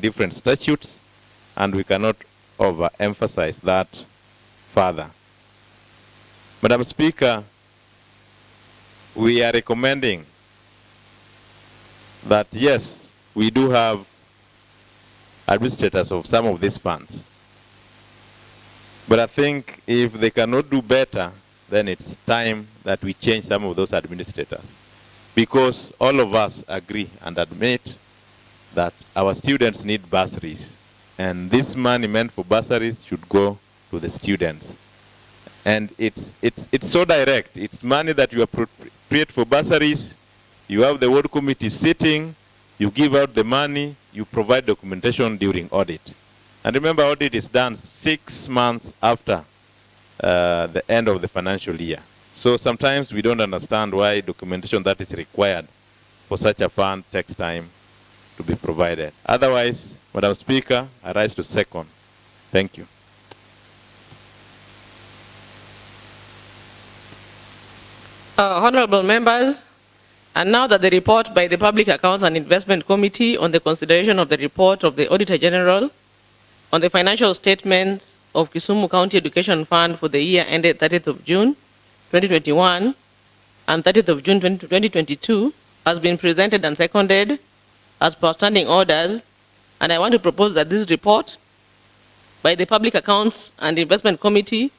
different statutes, and we cannot overemphasize that further. Madam Speaker, we are recommending that, yes, we do have administrators of some of these funds. But I think if they cannot do better, then it's time that we change some of those administrators. Because all of us agree and admit that our students need bursaries. And this money meant for bursaries should go to the students. And it's so direct. It's money that you appropriate for bursaries. You have the ward committee sitting, you give out the money, you provide documentation during audit. And remember, audit is done 6 months after the end of the financial year. So sometimes we don't understand why documentation that is required for such a fund takes time to be provided. Otherwise, Madam Speaker, I rise to second. Thank you. Honorable members, and now that the report by the Public Accounts and Investment Committee on the consideration of the report of the Auditor General on the financial statements of Kisumu County Education Fund for the year ended 30th of June 2021 and 30th of June 2022 has been presented and seconded as per standing orders, and I want to propose that this report by the Public Accounts and Investment Committee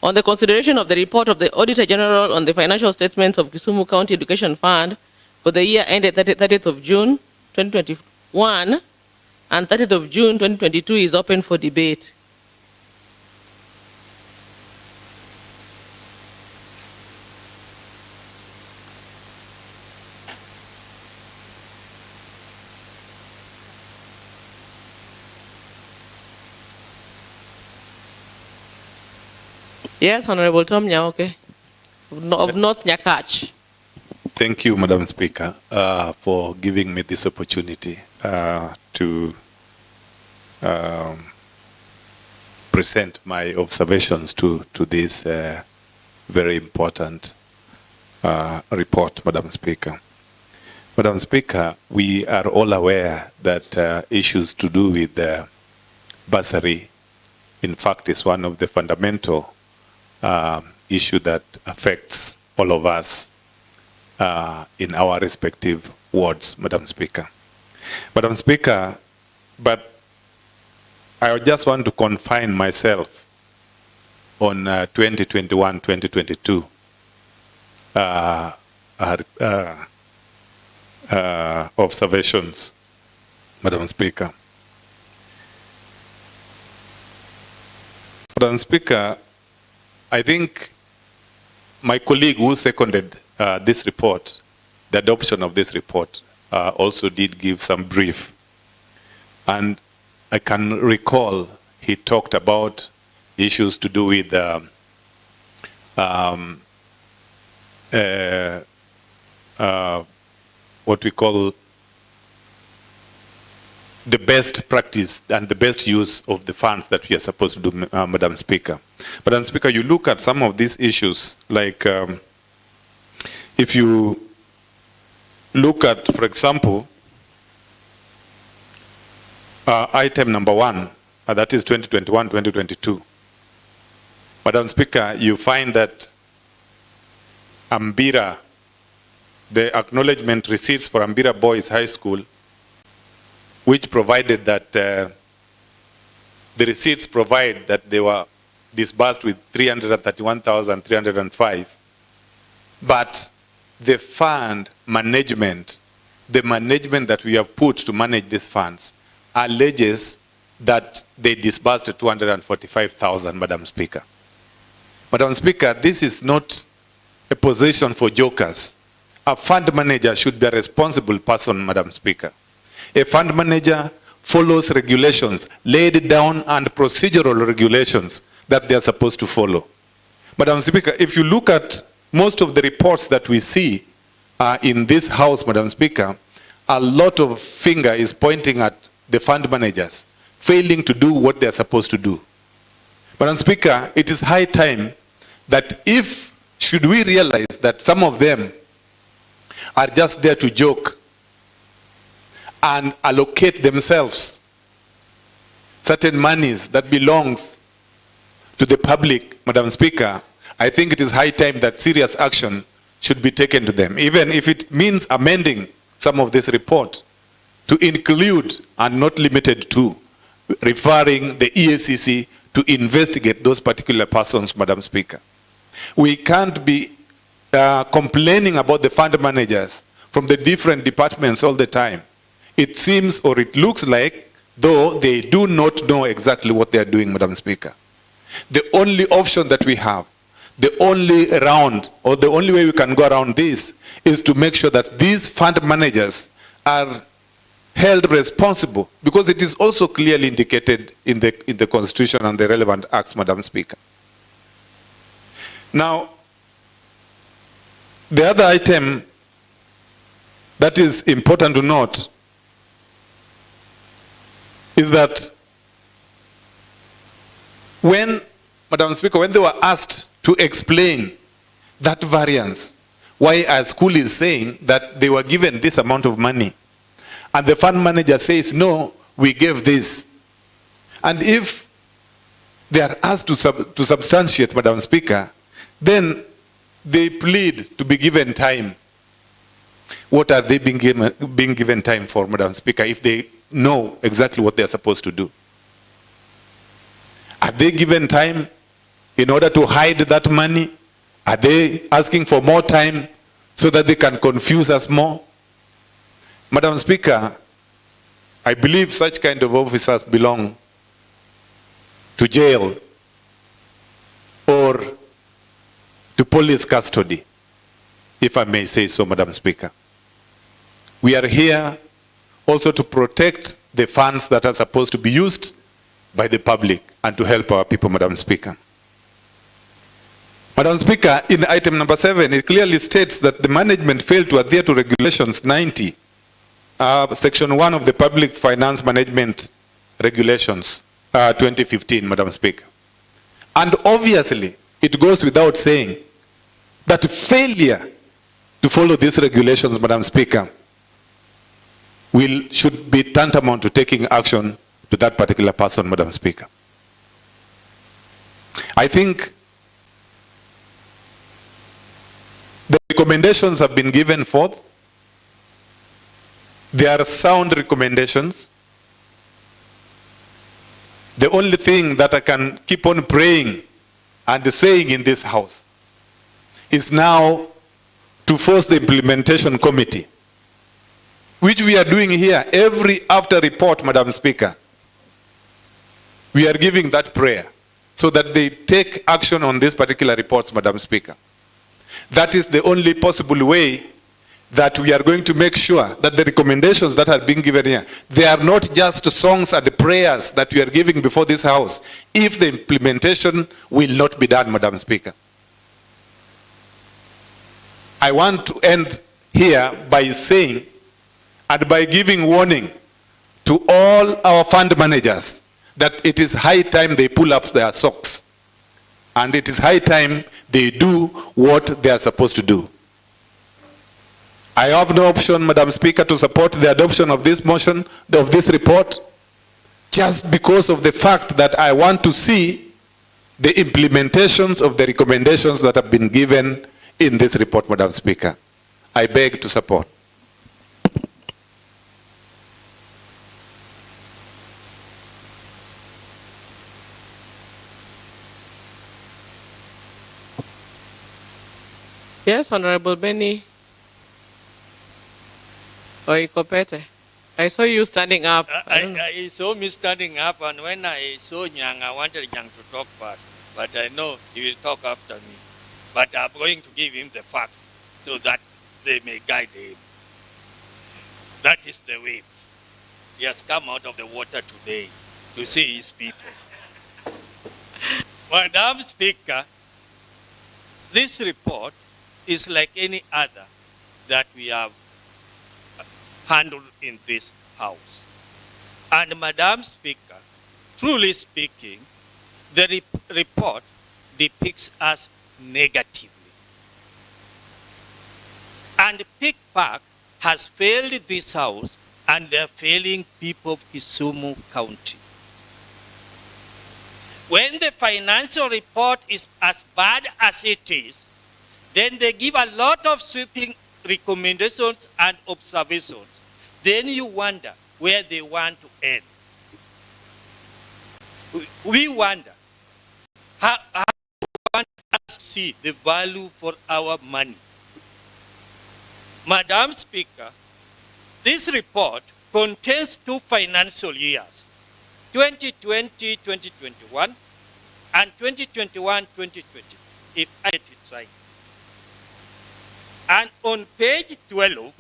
on the consideration of the report of the Auditor General on the financial statements of Kisumu County Education Fund for the year ended 30th of June 2021 and 30th of June 2022 is open for debate. Yes, Honorable Tom Nyaoke of North Nyakach. Thank you, Madam Speaker, for giving me this opportunity to present my observations to this very important report, Madam Speaker. Madam Speaker, we are all aware that issues to do with bursary, in fact, is one of the fundamental issue that affects all of us in our respective wards, Madam Speaker. Madam Speaker, but I just want to confine myself on 2021-2022 observations, Madam Speaker. Madam Speaker, I think my colleague who seconded this report, the adoption of this report, also did give some brief. And I can recall he talked about issues to do with what we call the best practice and the best use of the funds that we are supposed to do, Madam Speaker. Madam Speaker, you look at some of these issues, like if you look at, for example, item number 1, that is 2021-2022. Madam Speaker, you find that Ambira, the acknowledgement receipts for Ambira Boys High School, which provided that the receipts provide that they were disbursed with 331,305, but the fund management, the management that we have put to manage these funds, alleges that they disbursed 245,000, Madam Speaker. Madam Speaker, this is not a position for jokers. A fund manager should be a responsible person, Madam Speaker. A fund manager follows regulations laid down and procedural regulations that they are supposed to follow. Madam Speaker, if you look at most of the reports that we see in this house, Madam Speaker, a lot of finger is pointing at the fund managers failing to do what they are supposed to do. Madam Speaker, it is high time that should we realize that some of them are just there to joke and allocate themselves certain monies that belongs to the public, Madam Speaker, I think it is high time that serious action should be taken to them, even if it means amending some of this report to include and not limited to referring the EACC to investigate those particular persons, Madam Speaker. We can't be complaining about the fund managers from the different departments all the time. It seems, or it looks like, though they do not know exactly what they are doing, Madam Speaker. The only option that we have, the only round, or the only way we can go around this, is to make sure that these fund managers are held responsible, because it is also clearly indicated in the Constitution and the relevant acts, Madam Speaker. Now, the other item that is important to note is that when, Madam Speaker, when they were asked to explain that variance, why a school is saying that they were given this amount of money, and the fund manager says, no, we gave this. And if they are asked to substantiate, Madam Speaker, then they plead to be given time. What are they being given time for, Madam Speaker, if they know exactly what they are supposed to do? Are they given time in order to hide that money? Are they asking for more time so that they can confuse us more? Madam Speaker, I believe such kind of officers belong to jail or to police custody, if I may say so, Madam Speaker. We are here also to protect the funds that are supposed to be used by the public and to help our people, Madam Speaker. Madam Speaker, in item number 7, it clearly states that the management failed to adhere to regulations 90, section 1 of the Public Finance Management Regulations, 2015, Madam Speaker. And obviously, it goes without saying that failure to follow these regulations, Madam Speaker, should be tantamount to taking action to that particular person, Madam Speaker. I think the recommendations have been given forth. They are sound recommendations. The only thing that I can keep on praying and saying in this house is now to force the implementation committee, which we are doing here every after report, Madam Speaker. We are giving that prayer so that they take action on these particular reports, Madam Speaker. That is the only possible way that we are going to make sure that the recommendations that are being given here, they are not just songs and prayers that we are giving before this house, if the implementation will not be done, Madam Speaker. I want to end here by saying and by giving warning to all our fund managers that it is high time they pull up their socks, and it is high time they do what they are supposed to do. I have no option, Madam Speaker, to support the adoption of this motion, of this report, just because of the fact that I want to see the implementations of the recommendations that have been given in this report, Madam Speaker. I beg to support. Yes, Honorable Benny Oikopete. I saw you standing up. I saw me standing up, and when I saw Nyang, I wanted Nyang to talk first. But I know he will talk after me. But I'm going to give him the facts so that they may guide him. That is the way. He has come out of the water today to see his people. Madam Speaker, this report is like any other that we have handled in this house. And Madam Speaker, truly speaking, the report depicts us negatively. And Pick Park has failed this house, and they're failing people of Kisumu County. When the financial report is as bad as it is, then they give a lot of sweeping recommendations and observations. Then you wonder where they want to end. We wonder how want us to see the value for our money. Madam Speaker, this report contains 2 financial years, 2020-2021 and 2021-2020, if I get it right. And on page 12,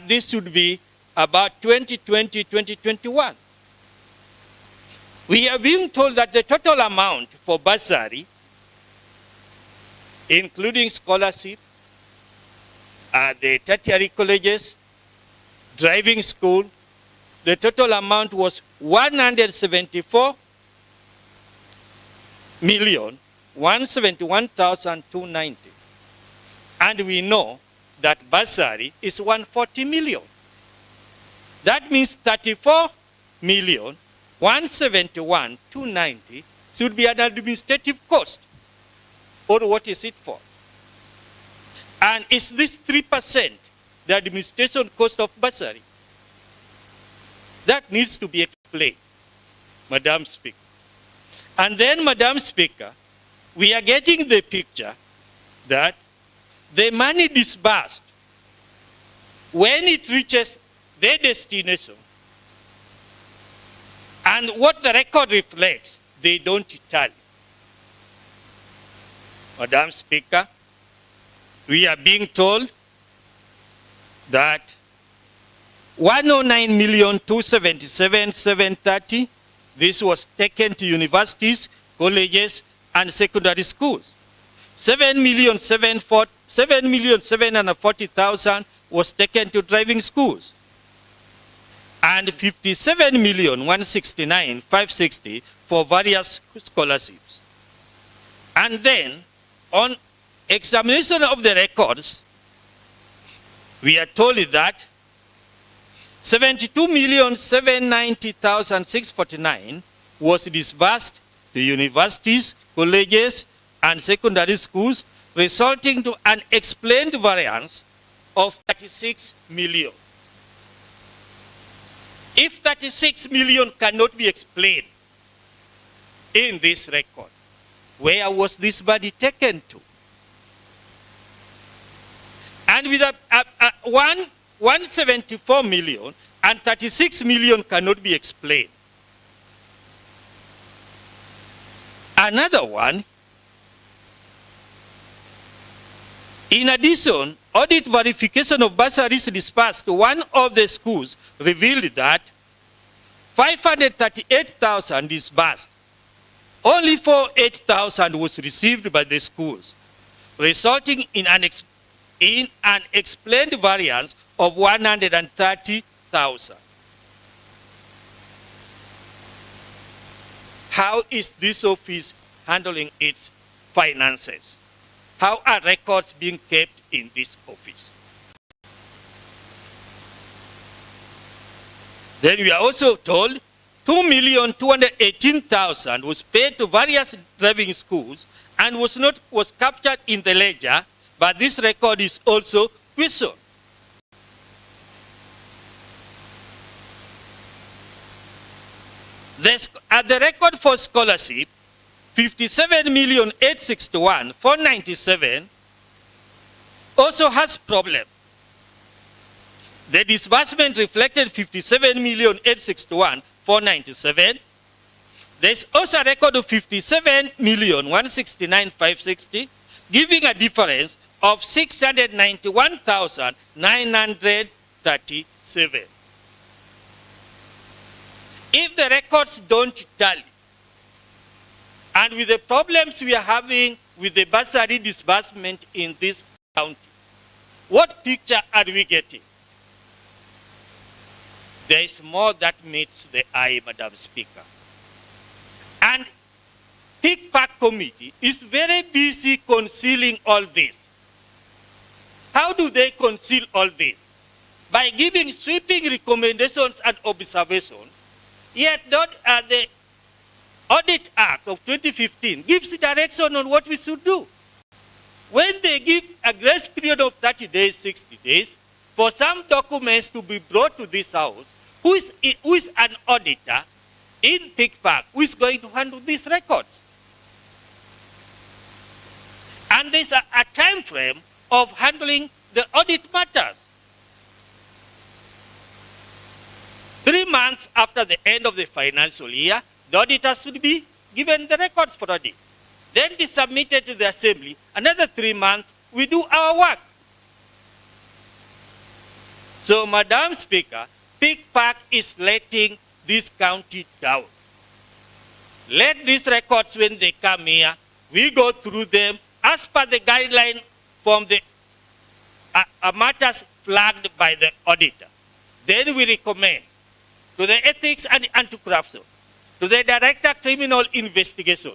this should be about 2020-2021. We are being told that the total amount for bursary, including scholarship, the tertiary colleges, driving school, the total amount was 174,171,290. And we know that bursary is 140 million. That means 34,171,290 should be an administrative cost. Or what is it for? And is this 3% the administration cost of bursary? That needs to be explained, Madam Speaker. And then, Madam Speaker, we are getting the picture that the money disbursed, when it reaches their destination, and what the record reflects, they don't tally. Madam Speaker, we are being told that 109,277,730, this was taken to universities, colleges, and secondary schools. 7,740,000 was taken to driving schools. And 57,169,560 for various scholarships. And then, on examination of the records, we are told that 72,790,649 was disbursed to universities, colleges, and secondary schools, resulting to an explained variance of 36 million. If 36 million cannot be explained in this record, where was this money taken to? And with 174 million and 36 million cannot be explained. Another one, in addition, audit verification of bursaries disbursed to one of the schools revealed that 538,000 disbursed. Only 48,000 was received by the schools, resulting in an explained variance of 130,000. How is this office handling its finances? How are records being kept in this office? Then we are also told 2,218,000 was paid to various driving schools and was captured in the ledger, but this record is also questioned. The record for scholarship, 57,861,497, also has problem. The disbursement reflected 57,861,497. There's also a record of 57,169,560, giving a difference of 691,937. If the records don't tally, and with the problems we are having with the bursary disbursement in this county, what picture are we getting? There is more that meets the eye, Madam Speaker. And PIC-PAC committee is very busy concealing all this. How do they conceal all this? By giving sweeping recommendations and observations, yet Audit Act of 2015 gives direction on what we should do. When they give a grace period of 30 days, 60 days, for some documents to be brought to this house, who is an auditor in Pick Park who is going to handle these records? And there's a time frame of handling the audit matters. 3 months after the end of the financial year, the auditors should be given the records for audit. Then they submitted to the assembly. Another 3 months, we do our work. So, Madam Speaker, Pick Park is letting this county down. Let these records, when they come here, we go through them as per the guideline from the matters flagged by the auditor. Then we recommend to the Ethics and Anti-Corruption, to the Director of Criminal Investigation.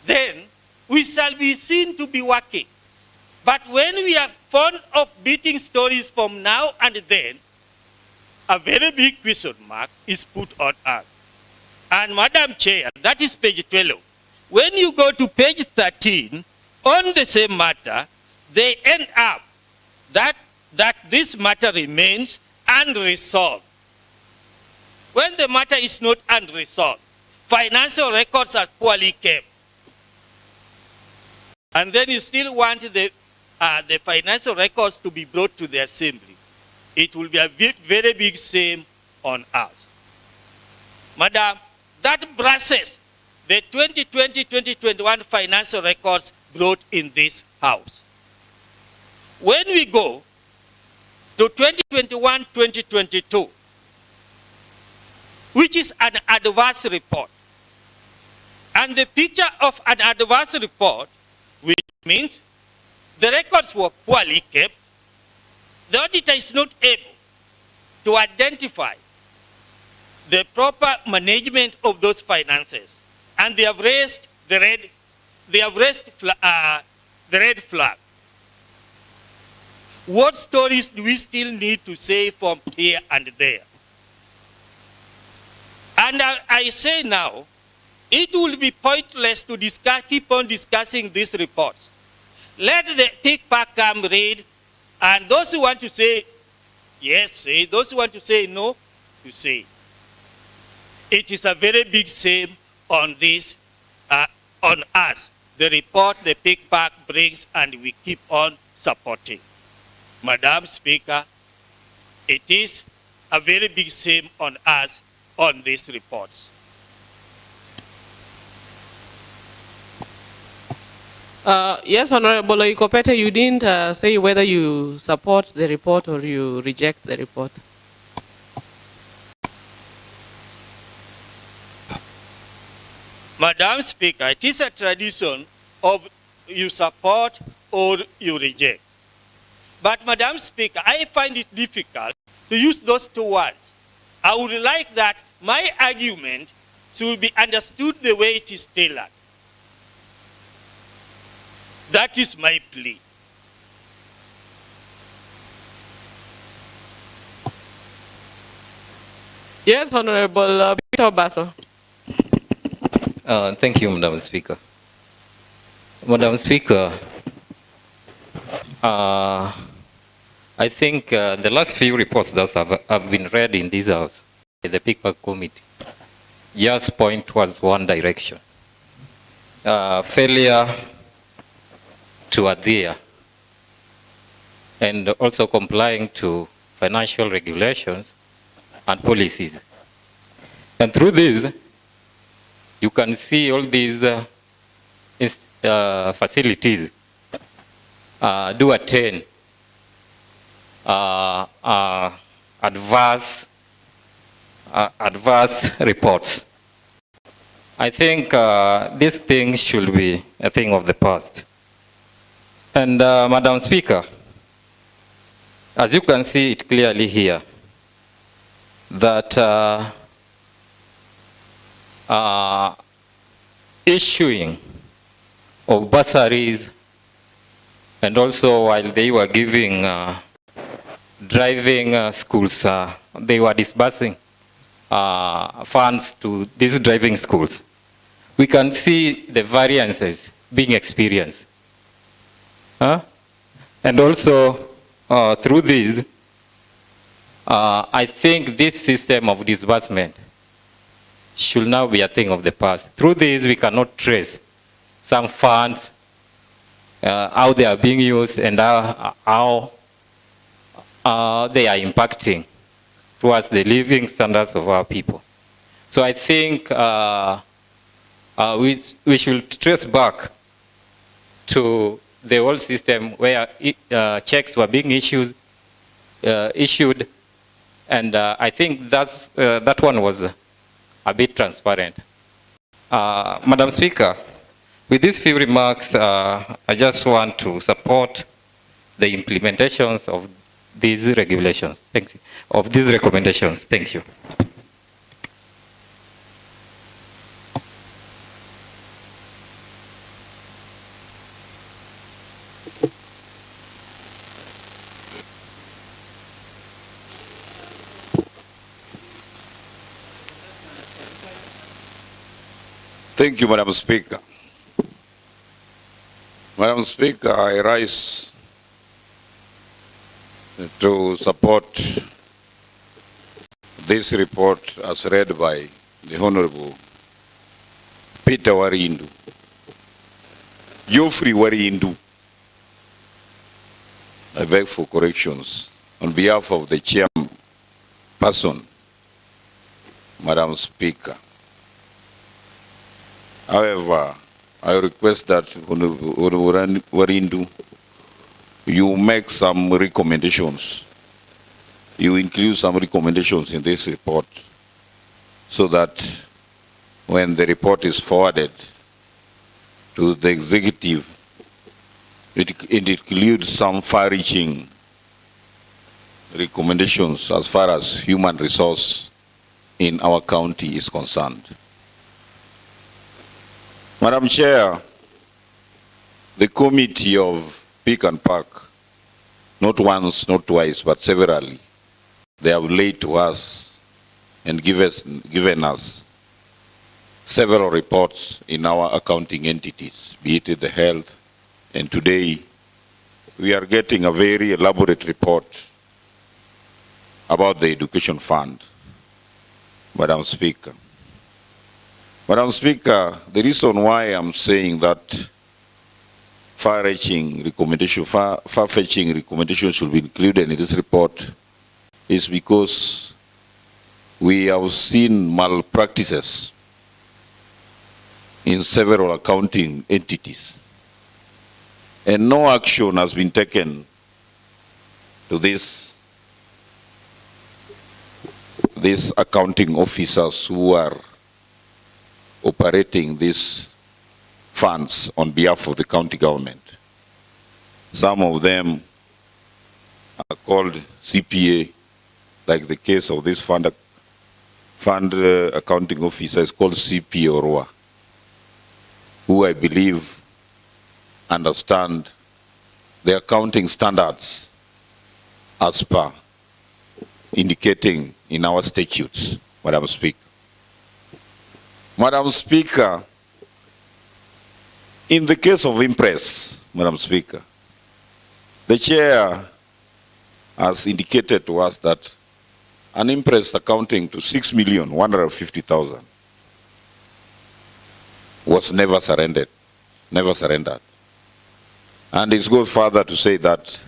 Then we shall be seen to be working. But when we are fond of beating stories from now and then, a very big question mark is put on us. And Madam Chair, that is page 12. When you go to page 13, on the same matter, they end up that this matter remains unresolved. When the matter is not unresolved, financial records are poorly kept. And then you still want the financial records to be brought to the assembly. It will be a very big shame on us. Madam, that brushes the 2020-2021 financial records brought in this house. When we go to 2021-2022, which is an adverse report, and the picture of an adverse report, which means the records were poorly kept, the auditor is not able to identify the proper management of those finances, and they have raised the red flag. What stories do we still need to say from here and there? And I say now, it will be pointless to keep on discussing these reports. Let the Pick Park come read, and those who want to say yes, say. Those who want to say no, to say. It is a very big shame on this, on us, the report the Pick Park brings, and we keep on supporting. Madam Speaker, it is a very big shame on us on these reports. Yes, Honorable Oikopete, you didn't say whether you support the report or you reject the report. Madam Speaker, it is a tradition of you support or you reject. But Madam Speaker, I find it difficult to use those two words. I would like that my argument should be understood the way it is tailored. That is my plea. Yes, Honorable Peter Basso. Thank you, Madam Speaker. Madam Speaker, I think the last few reports that have been read in this house, the Pick Park Committee, just point towards one direction. Failure to adhere and also complying to financial regulations and policies. And through this, you can see all these facilities do attain adverse reports. I think these things should be a thing of the past. And Madam Speaker, as you can see it clearly here, that issuing of bursaries, and also while they were giving driving schools, they were disbursing funds to these driving schools. we can see the variances being experienced. And also, through this, I think this system of disbursement should now be a thing of the past. Through this, we cannot trace some funds, how they are being used, and how they are impacting towards the living standards of our people. So I think we should trace back to the old system where checks were being issued, and I think that one was a bit transparent. Madam Speaker, with these few remarks, I just want to support the implementations of these regulations. Thank you. Of these recommendations. Thank you. Thank you, Madam Speaker. Madam Speaker, I rise to support this report as read by the Honorable Peter Warindu. Geoffrey Warindu. I beg for corrections on behalf of the chairperson, Madam Speaker. However, I request that Warindu, you make some recommendations. You include some recommendations in this report so that when the report is forwarded to the executive, it includes some far-reaching recommendations as far as human resource in our county is concerned. Madam Chair, the committee of Pick and Pack, not once, not twice, but severally, they have laid to us and given us several reports in our accounting entities, be it the health, and today we are getting a very elaborate report about the education fund, Madam Speaker. Madam Speaker, the reason why I'm saying that far-fetching recommendations should be included in this report is because we have seen malpractices in several accounting entities, and no action has been taken to these accounting officers who are operating these funds on behalf of the county government. Some of them are called CPA, like the case of this fund accounting officer is called CPA Orwa, who I believe understand the accounting standards as per indicating in our statutes, Madam Speaker. Madam Speaker, in the case of Impress, Madam Speaker, the chair has indicated to us that an Impress accounting to 6,150,000 was never surrendered. And it goes further to say that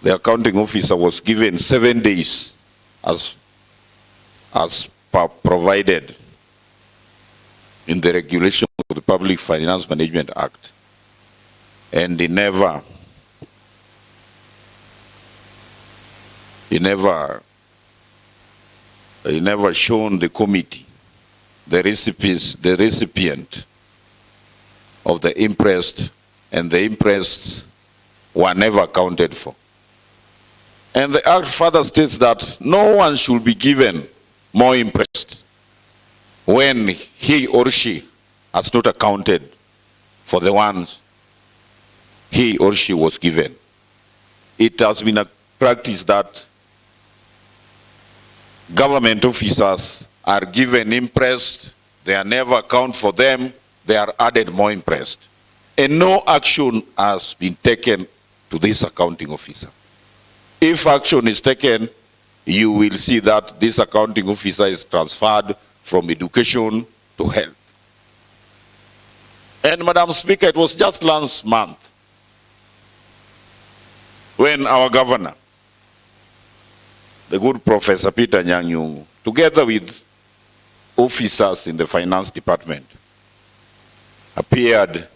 the accounting officer was given 7 days as provided in the regulation of the Public Finance Management Act, and he never shown the committee the recipient of the impressed, and the impressed were never accounted for. And the Act further states that no one should be given more impressed when he or she has not accounted for the ones he or she was given. It has been a practice that government officers are given impressed They are never account for them. They are added more impressed. And no action has been taken to this accounting officer. If action is taken, you will see that this accounting officer is transferred from education to health. And Madam Speaker, it was just last month when our governor, the good Professor Peter Nyang', together with officers in the finance department, appeared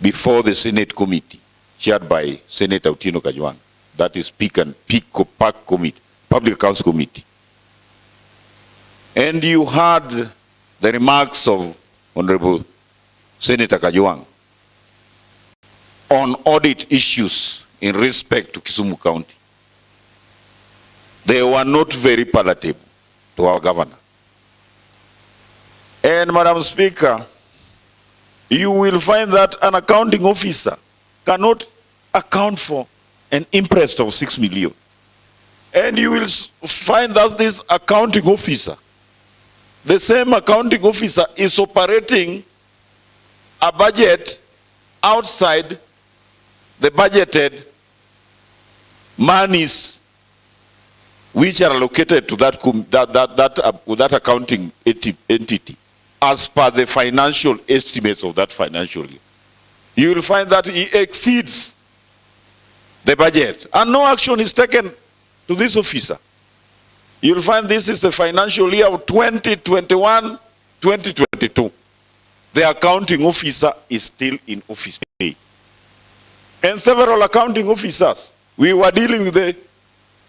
before the Senate committee chaired by Senator Otieno Kajwang', that is PAC committee, Public Accounts Committee. And you heard the remarks of Honorable Senator Kajwang' on audit issues in respect to Kisumu County. They were not very palatable to our governor. And Madam Speaker, you will find that an accounting officer cannot account for an interest of 6 million. And you will find that this accounting officer, the same accounting officer, is operating a budget outside the budgeted monies which are allocated to that accounting entity as per the financial estimates of that financial year. You will find that he exceeds the budget and no action is taken to this officer. You will find this is the financial year of 2021-2022. The accounting officer is still in office today. And several accounting officers, we were dealing with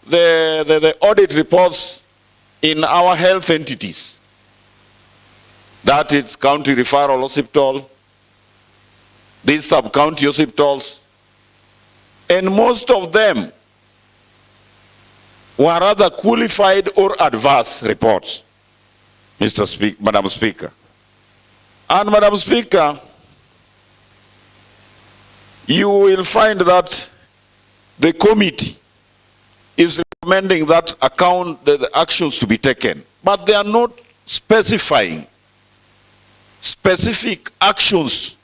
the audit reports in our health entities. That is county referral hospital, these sub-county hospitals, and most of them were rather qualified or adverse reports, Madam Speaker. And Madam Speaker, you will find that the committee is recommending that the actions to be taken, but they are not specifying specific actions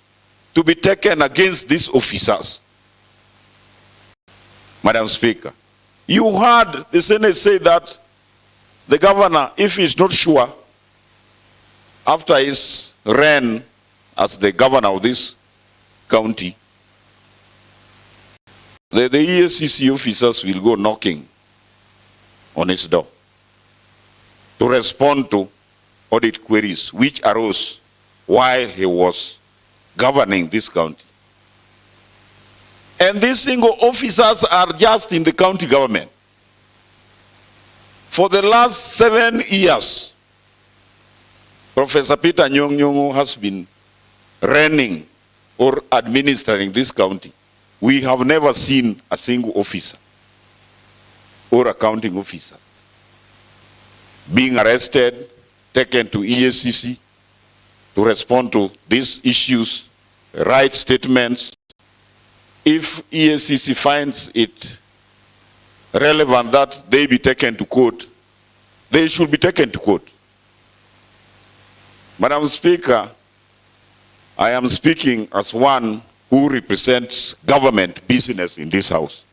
to be taken against these officers. Madam Speaker, you heard the Senate say that the governor, if he is not sure, after his reign as the governor of this county, the EACC officers will go knocking on his door to respond to audit queries which arose while he was governing this county. And these single officers are just in the county government. For the last 7 years, Professor Peter Nyang' has been running or administering this county. We have never seen a single officer or accounting officer being arrested, taken to EACC to respond to these issues, write statements. If EACC finds it relevant that they be taken to court, they should be taken to court. Madam Speaker, I am speaking as one who represents government business in this house.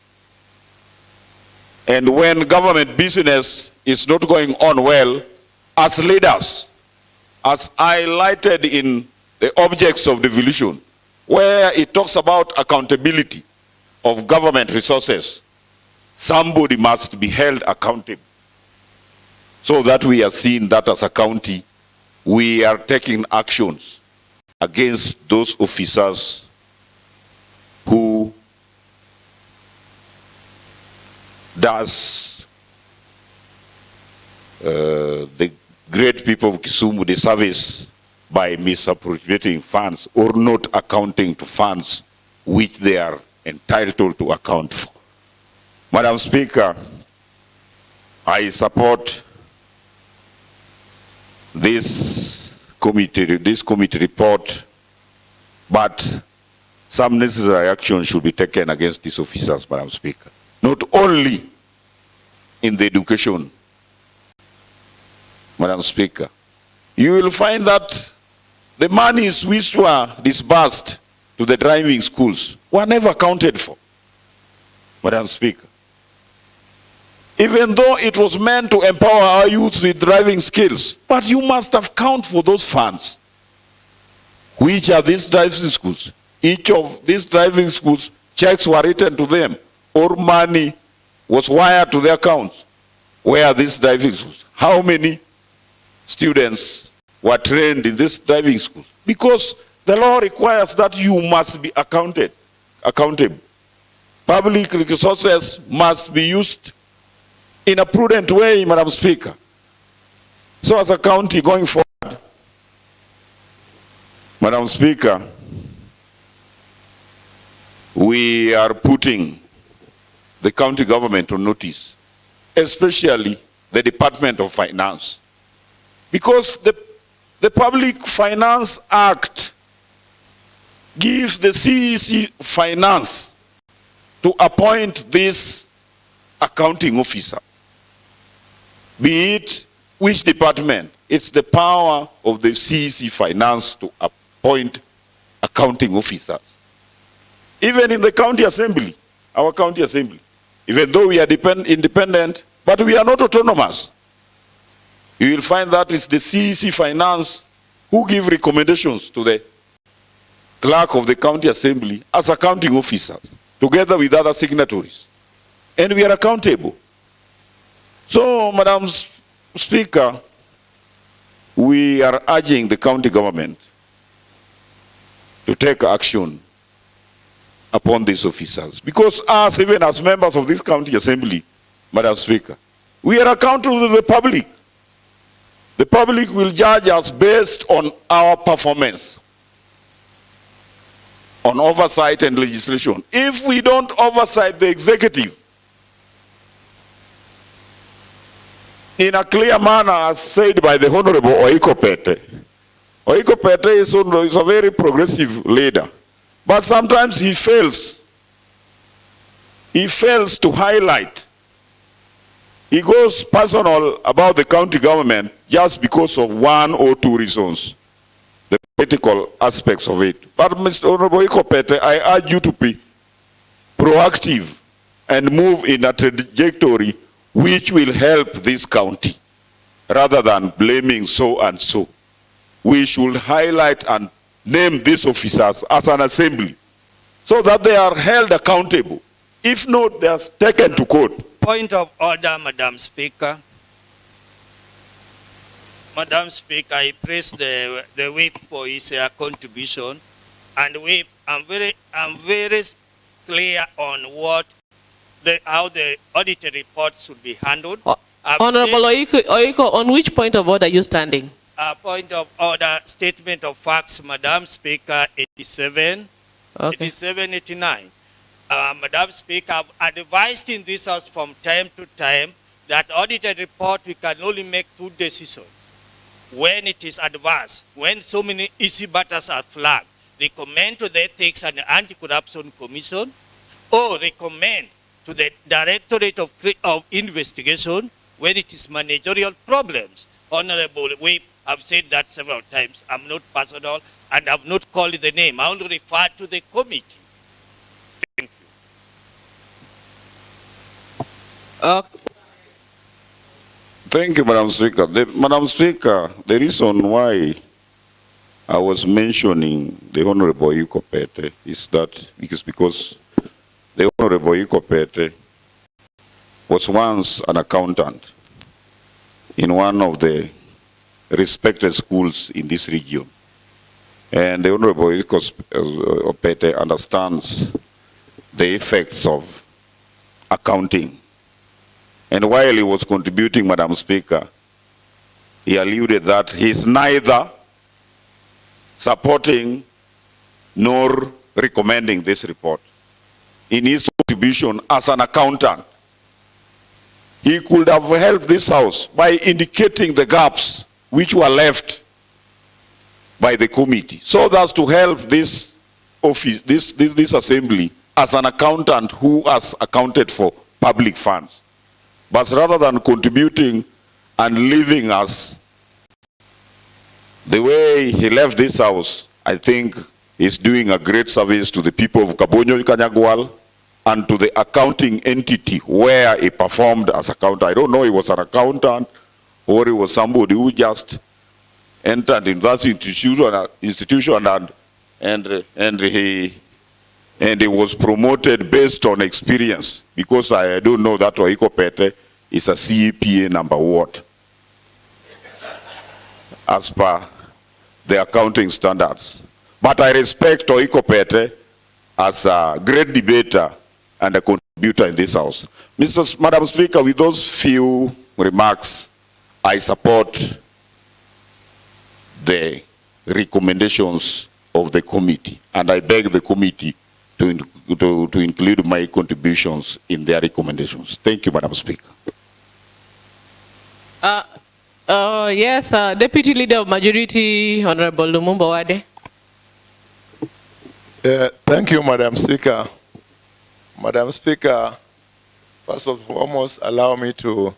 And when government business is not going on well, as leaders, as highlighted in the objects of devolution, where it talks about accountability of government resources, somebody must be held accountable. So that we are seeing that as a county, we are taking actions against those officers who does the great people of Kisumu the service by misappropriating funds or not accounting to funds which they are entitled to account for. Madam Speaker, I support this committee report, but some necessary action should be taken against these officers, Madam Speaker. Not only in the education, Madam Speaker, you will find that the monies which were disbursed to the driving schools were never accounted for, Madam Speaker. Even though it was meant to empower our youth with driving skills, but you must have count for those funds. Which are these driving schools? Each of these driving schools, checks were written to them, or money was wired to their accounts. Where are these driving schools? How many students were trained in this driving school? Because the law requires that you must be accountable. Public resources must be used in a prudent way, Madam Speaker. So as a county going forward, Madam Speaker, we are putting the county government on notice, especially the Department of Finance. Because the Public Finance Act gives the CEC finance to appoint this accounting officer. Be it which department, it's the power of the CEC finance to appoint accounting officers. Even in the county assembly, our county assembly, even though we are independent, but we are not autonomous. You will find that it's the CEC finance who give recommendations to the clerk of the county assembly as accounting officers, together with other signatories. And we are accountable. So, Madam Speaker, we are urging the county government to take action upon these officers. Because us, even as members of this county assembly, Madam Speaker, we are accountable to the public. The public will judge us based on our performance, on oversight and legislation. If we don't oversight the executive in a clear manner, as said by the Honorable Oikopete. Oikopete is a very progressive leader, but sometimes he fails. He fails to highlight. He goes personal about the county government just because of one or two reasons, the political aspects of it. But Mr. Honorable Oikopete, I urge you to be proactive and move in a trajectory which will help this county, rather than blaming so and so. We should highlight and name these officers as an assembly, so that they are held accountable. If not, they are taken to court. Point of order, Madam Speaker. Madam Speaker, I praise the whip for his contribution, and whip, I'm very clear on what how the auditor reports should be handled. Honorable Oiko, on which point of order are you standing? Point of order, statement of facts, Madam Speaker, 87, Okay. 87, 89. Madam Speaker, I've advised in this house from time to time that auditor report, we can only make two decisions. When it is advanced, when so many issue matters are flagged, recommend to the Ethics and Anti-Corruption Commission, or recommend to the Directorate of Investigation when it is managerial problems. Honorable Whip, I've said that several times. I'm not personal and I've not called the name. I only refer to the committee. Thank you. Thank you, Madam Speaker. Madam Speaker, the reason why I was mentioning the Honorable Oikopete is that because the Honorable Oikopete was once an accountant in one of the respected schools in this region. And the Honorable Oikopete understands the effects of accounting. And while he was contributing, Madam Speaker, he alluded that he is neither supporting nor recommending this report. In his contribution as an accountant, he could have helped this house by indicating the gaps which were left by the committee, so that's to help this office, this assembly, as an accountant who has accounted for public funds. But rather than contributing and leaving us The way he left this house, I think he's doing a great service to the people of Kabonyo Kanyagwal and to the accounting entity where he performed as accountant. I don't know he was an accountant or he was somebody who just entered in that institution and he was promoted based on experience, because I don't know that Oiko Pete is a CEPA number what, as per the accounting standards. But I respect Oiko Pete as a great debater and a contributor in this house. Madam Speaker, with those few remarks, I support the recommendations of the committee, and I beg the committee to include my contributions in their recommendations. Thank you, Madam Speaker. Yes, Deputy Leader of Majority, Honorable Lumumba Wade. Thank you, Madam Speaker. Madam Speaker, first and foremost, allow me to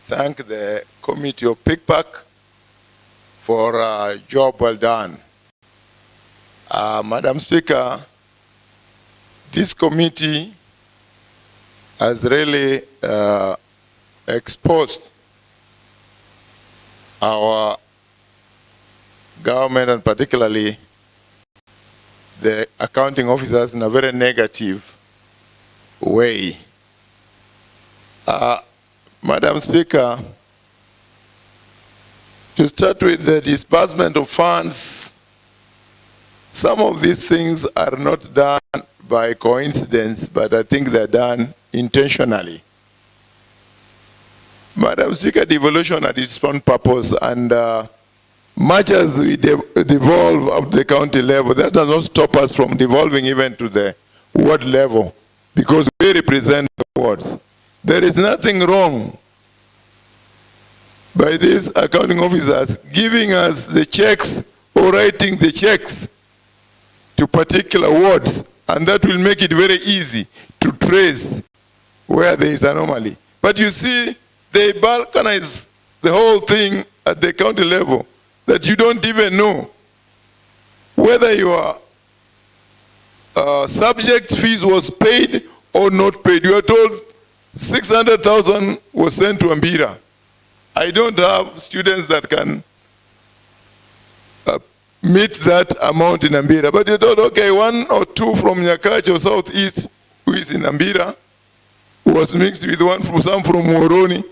thank the Committee of PICPAC for a job well done. Madam Speaker, this committee has really exposed our government and particularly the accounting officers in a very negative way. Madam Speaker, to start with the disbursement of funds, some of these things are not done by coincidence, but I think they're done intentionally. Madam Speaker, devolution had its own purpose, and much as we devolve up the county level, that does not stop us from devolving even to the ward level, because we represent the wards. There is nothing wrong by these accounting officers giving us the checks or writing the checks to particular wards, and that will make it very easy to trace where there is anomaly. But you see, they balkanize the whole thing at the county level, that you don't even know whether your subject fees was paid or not paid. You are told 600,000 was sent to Ambira. I don't have students that can meet that amount in Ambira. But you thought, okay, 1 or 2 from Nyakacho Southeast, who is in Ambira, was mixed with some from Moroni.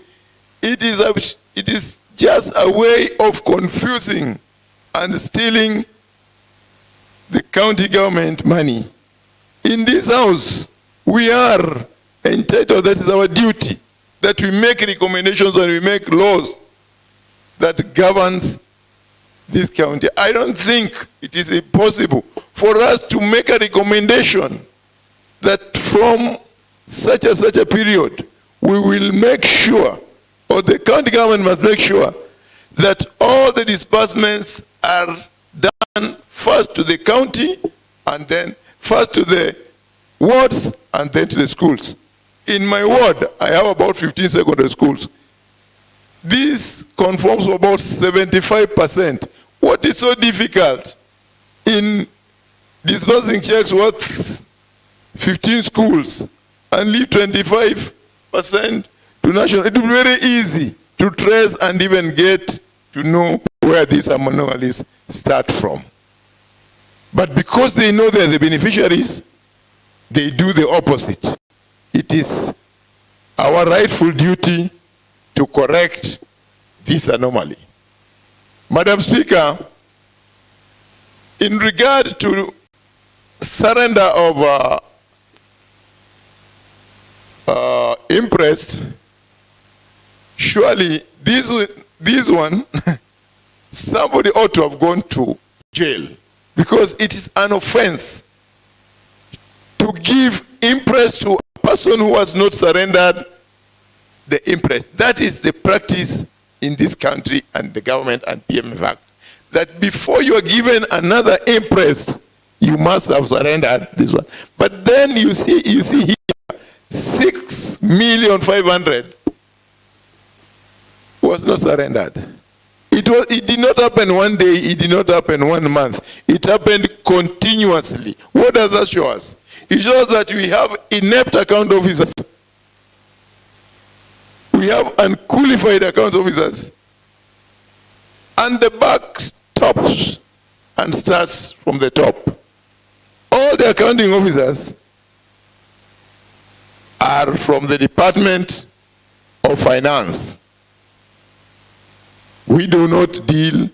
It is just a way of confusing and stealing the county government money. In this house, we are entitled, that is our duty, that we make recommendations and we make laws that governs this county. I don't think it is impossible for us to make a recommendation that from such a period, we will make sure, or the county government must make sure, that all the disbursements are done first to the county, and then first to the wards, and then to the schools. In my ward, I have about 15 secondary schools. This conforms to about 75%. What is so difficult in disbursing checks worth 15 schools and leave 25% to national? It will be very easy to trace and even get to know where these anomalies start from. But because they know they're the beneficiaries, they do the opposite. It is our rightful duty to correct this anomaly. Madam Speaker, in regard to surrender of interest, surely this one, somebody ought to have gone to jail, because it is an offense to give interest to a person who has not surrendered the interest. That is the practice in this country and the government and PMF Act, that before you are given another interest, you must have surrendered this one. But then you see here, 6,500,000 was not surrendered. It did not happen one day, it did not happen 1 month. It happened continuously. What does that show us? It shows that we have inept account officers. We have unqualified account officers. And the buck stops and starts from the top. All the accounting officers are from the Department of Finance. We do not deal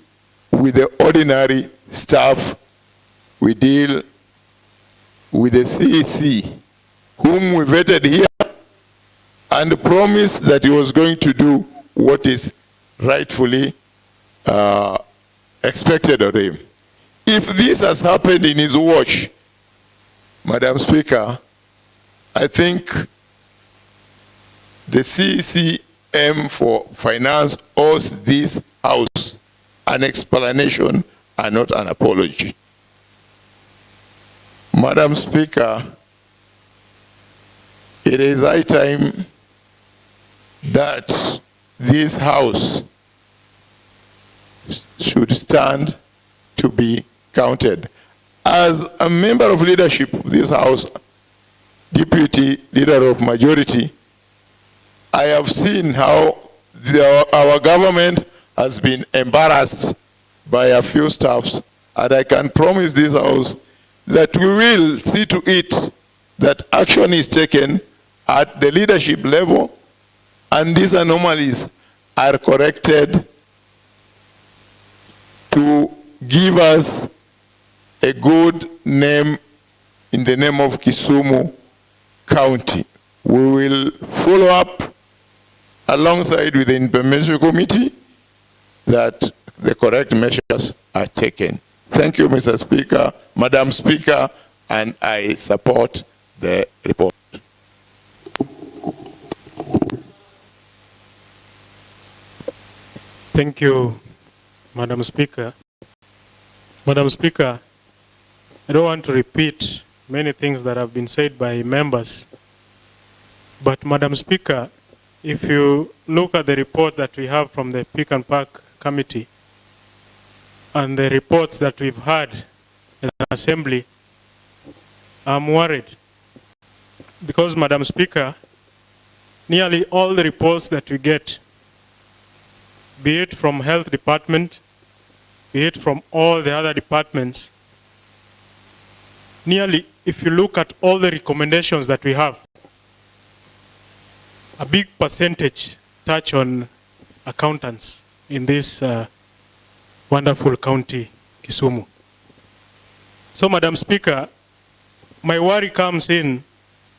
with the ordinary staff. We deal with the CEC, whom we vetted here and promised that he was going to do what is rightfully expected of him. If this has happened in his watch, Madam Speaker, I think the CCM for Finance owes this House an explanation and not an apology. Madam Speaker, it is high time that this House should stand to be counted. As a member of leadership of this House, Deputy Leader of Majority, I have seen how our government has been embarrassed by a few staffs, and I can promise this House that we will see to it that action is taken at the leadership level and these anomalies are corrected to give us a good name in the name of Kisumu County. We will follow up alongside with the Implementation Committee that the correct measures are taken. Thank you, Mr. Speaker, Madam Speaker, and I support the report. Thank you, Madam Speaker. Madam Speaker, I don't want to repeat many things that have been said by members, but Madam Speaker, if you look at the report that we have from the Pick and Pack Committee and the reports that we've had in the Assembly, I'm worried. Because, Madam Speaker, nearly all the reports that we get, be it from Health Department, be it from all the other departments, nearly, if you look at all the recommendations that we have, a big percentage touch on accountants in this wonderful county, Kisumu. So, Madam Speaker, my worry comes in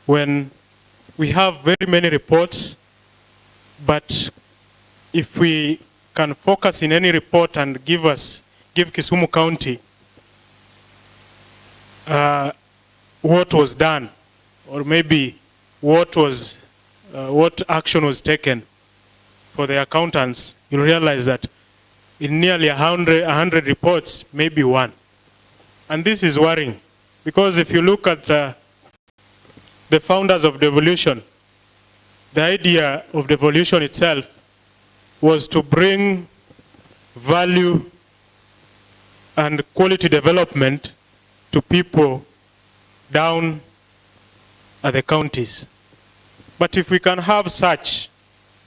when we have very many reports, but if we can focus in any report and give Kisumu County what was done, or maybe what action was taken for the accountants, you'll realize that in nearly 100 reports, maybe one. And this is worrying, because if you look at the founders of devolution, the idea of devolution itself was to bring value and quality development to people down at the counties. But if we can have such,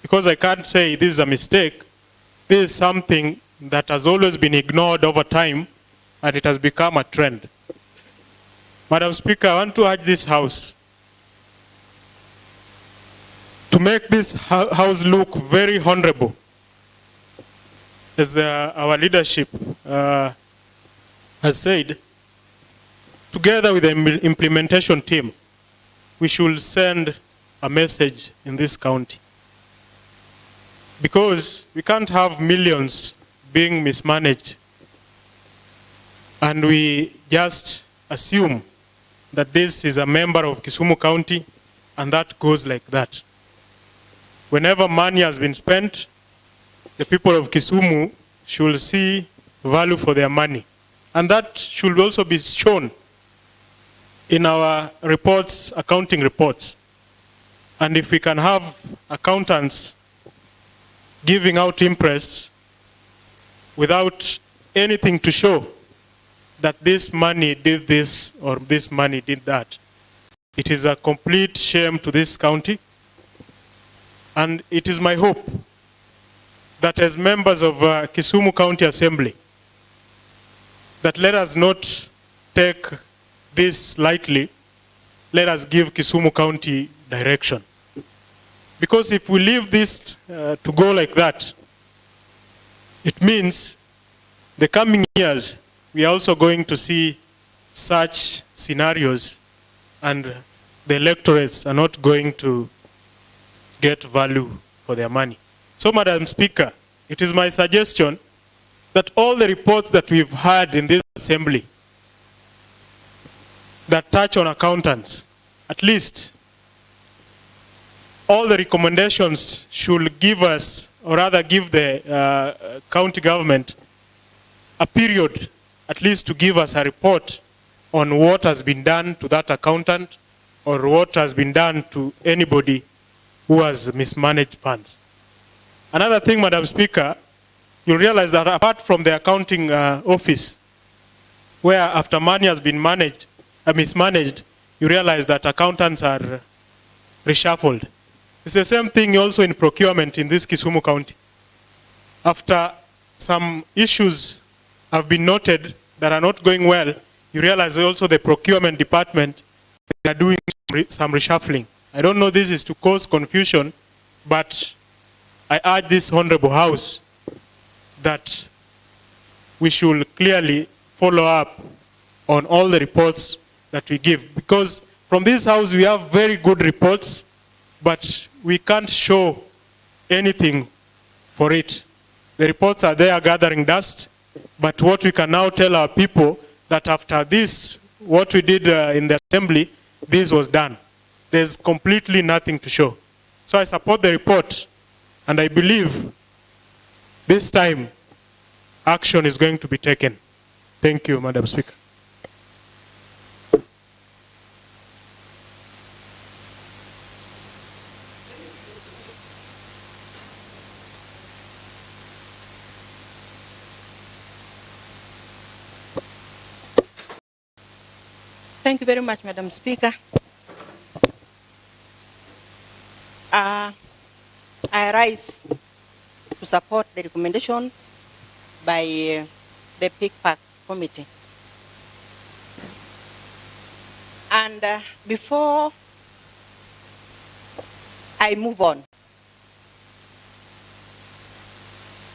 because I can't say this is a mistake, this is something that has always been ignored over time, and it has become a trend. Madam Speaker, I want to urge this House to make this House look very honorable. As our leadership has said, together with the implementation team, we should send a message in this county. Because we can't have millions being mismanaged and we just assume that this is a member of Kisumu County and that goes like that. Whenever money has been spent, the people of Kisumu should see value for their money. And that should also be shown in our reports, accounting reports. And if we can have accountants giving out impress without anything to show that this money did this or this money did that. It is a complete shame to this county. And it is my hope that as members of Kisumu County Assembly, that let us not take this lightly. Let us give Kisumu County direction. Because if we leave this to go like that, it means the coming years, we are also going to see such scenarios, and the electorates are not going to get value for their money. So, Madam Speaker, it is my suggestion that all the reports that we've had in this assembly that touch on accountants, at least all the recommendations should give us, or rather give the county government a period at least to give us a report on what has been done to that accountant or what has been done to anybody who has mismanaged funds. Another thing, Madam Speaker, you'll realize that apart from the accounting office, where after money has been mismanaged, you realize that accountants are reshuffled. It's the same thing also in procurement in this Kisumu County. After some issues have been noted that are not going well, you realize also the procurement department, they are doing some reshuffling. I don't know this is to cause confusion, but I urge this Honorable House that we should clearly follow up on all the reports that we give. Because from this House we have very good reports, but we can't show anything for it. The reports are there gathering dust, but what we can now tell our people that after this, what we did in the assembly, this was done. There's completely nothing to show. So I support the report, and I believe this time action is going to be taken. Thank you, Madam Speaker. Thank you very much, Madam Speaker. I rise to support the recommendations by the PICPAC committee. And before I move on,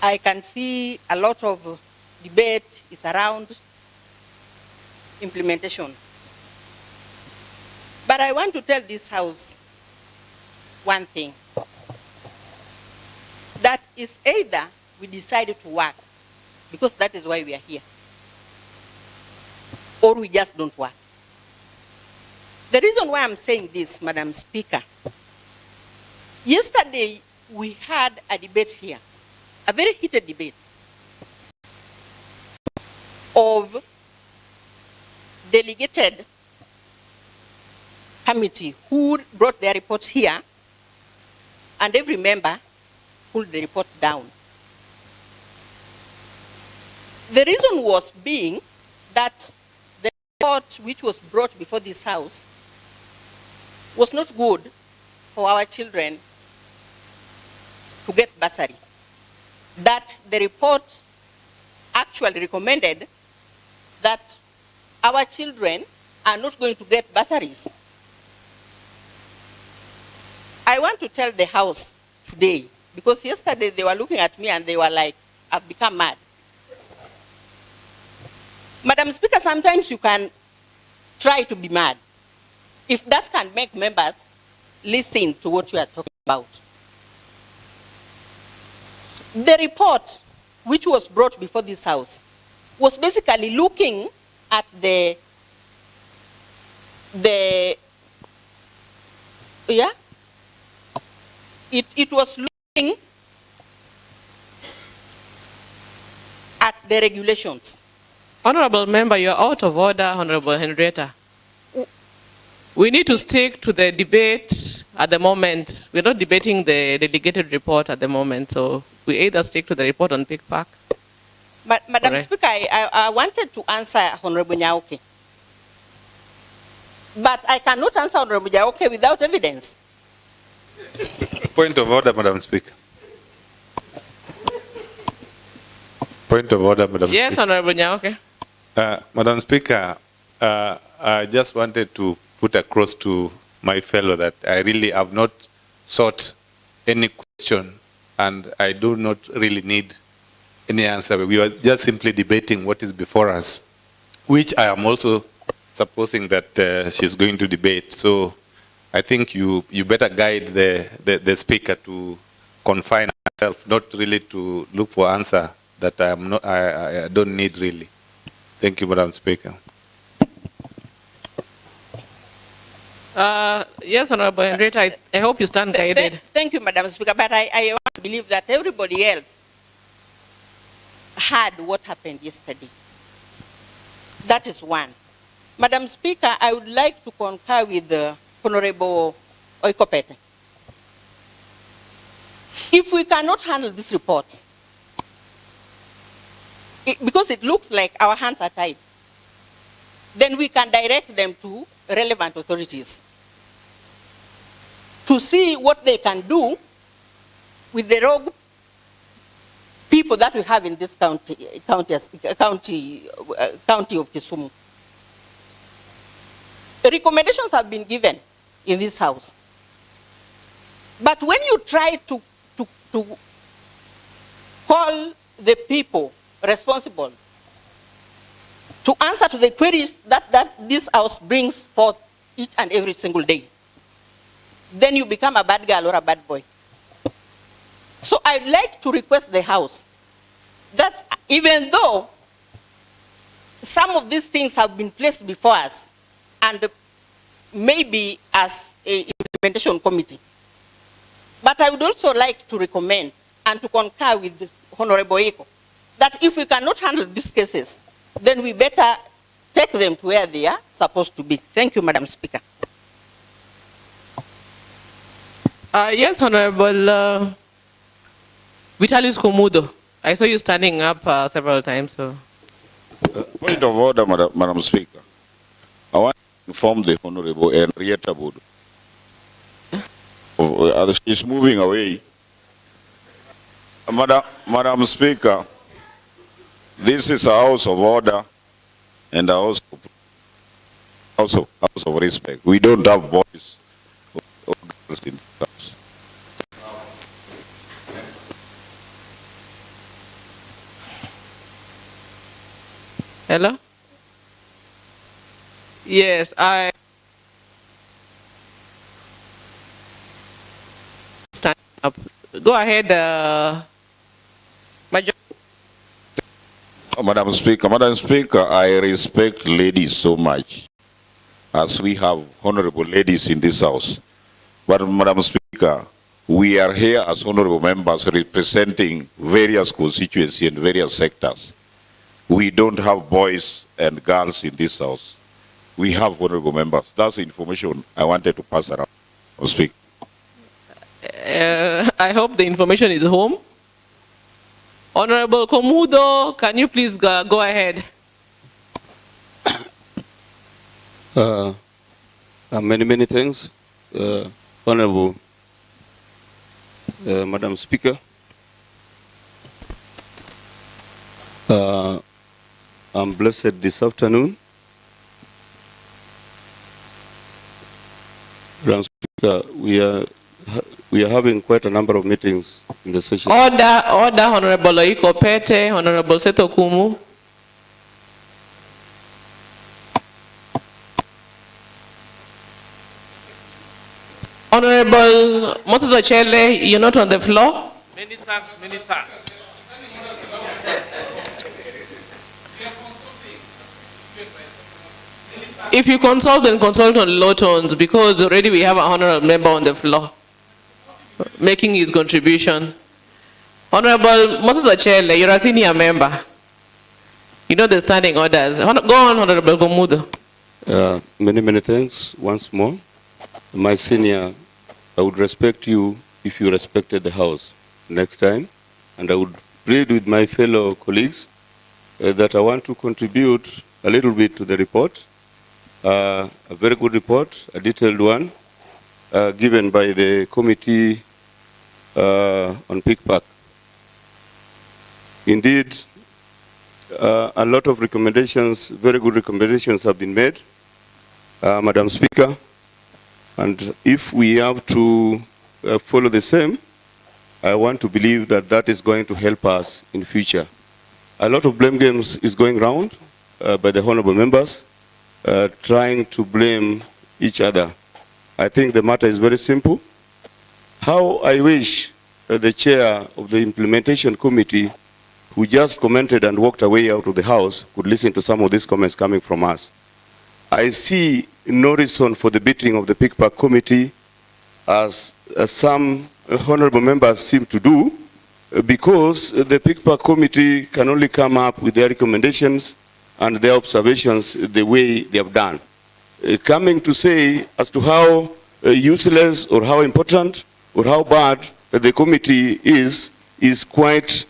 I can see a lot of debate is around implementation. But I want to tell this House one thing. That is either we decided to work, because that is why we are here, or we just don't work. The reason why I'm saying this, Madam Speaker, yesterday we had a debate here, a very heated debate of delegated committee who brought their report here, and every member pulled the report down. The reason was being that the report which was brought before this House was not good for our children to get bursary. That the report actually recommended that our children are not going to get bursaries. I want to tell the House today, because yesterday they were looking at me and they were like, I've become mad. Madam Speaker, sometimes you can try to be mad, if that can make members listen to what you are talking about. The report which was brought before this House was basically looking at it was looking at the regulations. Honorable Member, you're out of order, Honorable Henrietta. We need to stick to the debate at the moment. We're not debating the delegated report at the moment, so we either stick to the report on PICPAC. Madam Correct. Speaker, I wanted to answer Honorable Nyauke. But I cannot answer Honorable Nyauke without evidence. Point of order, Madam Speaker. Point of order, Madam Yes, Speaker. Honorable Nyauke. Madam Speaker, I just wanted to put across to my fellow that I really have not sought any question and I do not really need any answer. We are just simply debating what is before us, which I am also supposing that she's going to debate. So I think you better guide the speaker to confine herself, not really to look for answer that I don't need really. Thank you, Madam Speaker. Yes, Honorable Henrietta, I hope you stand guided. Thank you, Madam Speaker, but I want to believe that everybody else heard what happened yesterday. That is one. Madam Speaker, I would like to concur with Honorable Oikopete. If we cannot handle this report, because it looks like our hands are tied, then we can direct them to relevant authorities to see what they can do with the rogue people that we have in this county of Kisumu. Recommendations have been given in this house. But when you try to call the people responsible to answer to the queries that this house brings forth each and every single day, then you become a bad girl or a bad boy. So I'd like to request the house that even though some of these things have been placed before us and maybe as a implementation committee, but I would also like to recommend and to concur with Honorable Eko that if we cannot handle these cases, then we better take them to where they are supposed to be. Thank you, Madam Speaker. Yes, Honorable Vitalis Komudo. I saw you standing up several times. So. Point of order, Madam Speaker. I want to inform the Honorable Henrietta Bodo. She's moving away. Madam Speaker, this is a house of order and a house of respect. We don't have boys or girls in the house. Hello? Yes, I stand up. Go ahead, Major. Madam Speaker, I respect ladies so much, as we have honorable ladies in this house. But Madam Speaker, we are here as honorable members representing various constituencies and various sectors. We don't have boys and girls in this house. We have honorable members. That's the information I wanted to pass around. Speak. I hope the information is home. Honorable Komudo, can you please go ahead? Many thanks, Honorable Madam Speaker. I'm blessed this afternoon. Madam Speaker, we are having quite a number of meetings in the session. Order, Honorable Oiko Pete, Honorable Seto Kumu. Honorable Moses Ochele, you're not on the floor. Many thanks, many thanks. If you consult, then consult on low tones, because already we have a honorable member on the floor making his contribution. Honorable Moses Ochele, you're a senior member. You know the standing orders. Go on, Honorable Komudo. Many thanks once more. My senior, I would respect you if you respected the House next time, and I would plead with my fellow colleagues that I want to contribute a little bit to the report. A very good report, a detailed one, given by the committee on PICPAC. Indeed, a lot of recommendations, very good recommendations have been made, Madam Speaker, and if we have to follow the same, I want to believe that that is going to help us in future. A lot of blame games is going around by the honorable members, trying to blame each other. I think the matter is very simple. How I wish the chair of the implementation committee, who just commented and walked away out of the house, could listen to some of these comments coming from us. I see no reason for the beating of the PICPAC committee, as some honorable members seem to do, because the PICPAC committee can only come up with their recommendations and their observations the way they have done. Coming to say as to how useless or how important or how bad the committee is quite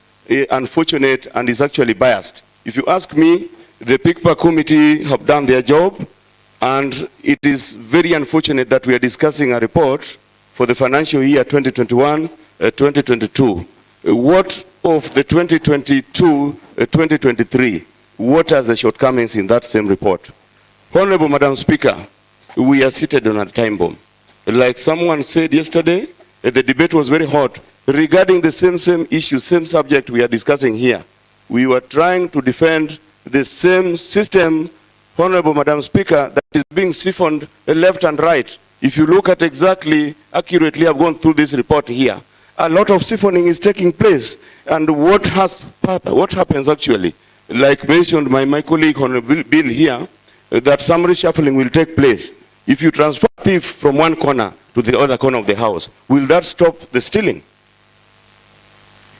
unfortunate and is actually biased. If you ask me, the PICPAC committee have done their job, and it is very unfortunate that we are discussing a report for the financial year 2021-2022. What of the 2022-2023? What are the shortcomings in that same report? Honorable Madam Speaker, we are seated on a time bomb. Like someone said yesterday, the debate was very hot regarding the same issue, same subject we are discussing here. We were trying to defend the same system, Honorable Madam Speaker, that is being siphoned left and right. If you look at exactly, accurately, I've gone through this report here. A lot of siphoning is taking place. And what happens actually, like mentioned by my colleague Honorable Bill here, that some reshuffling will take place. If you transfer thief from one corner to the other corner of the house, will that stop the stealing?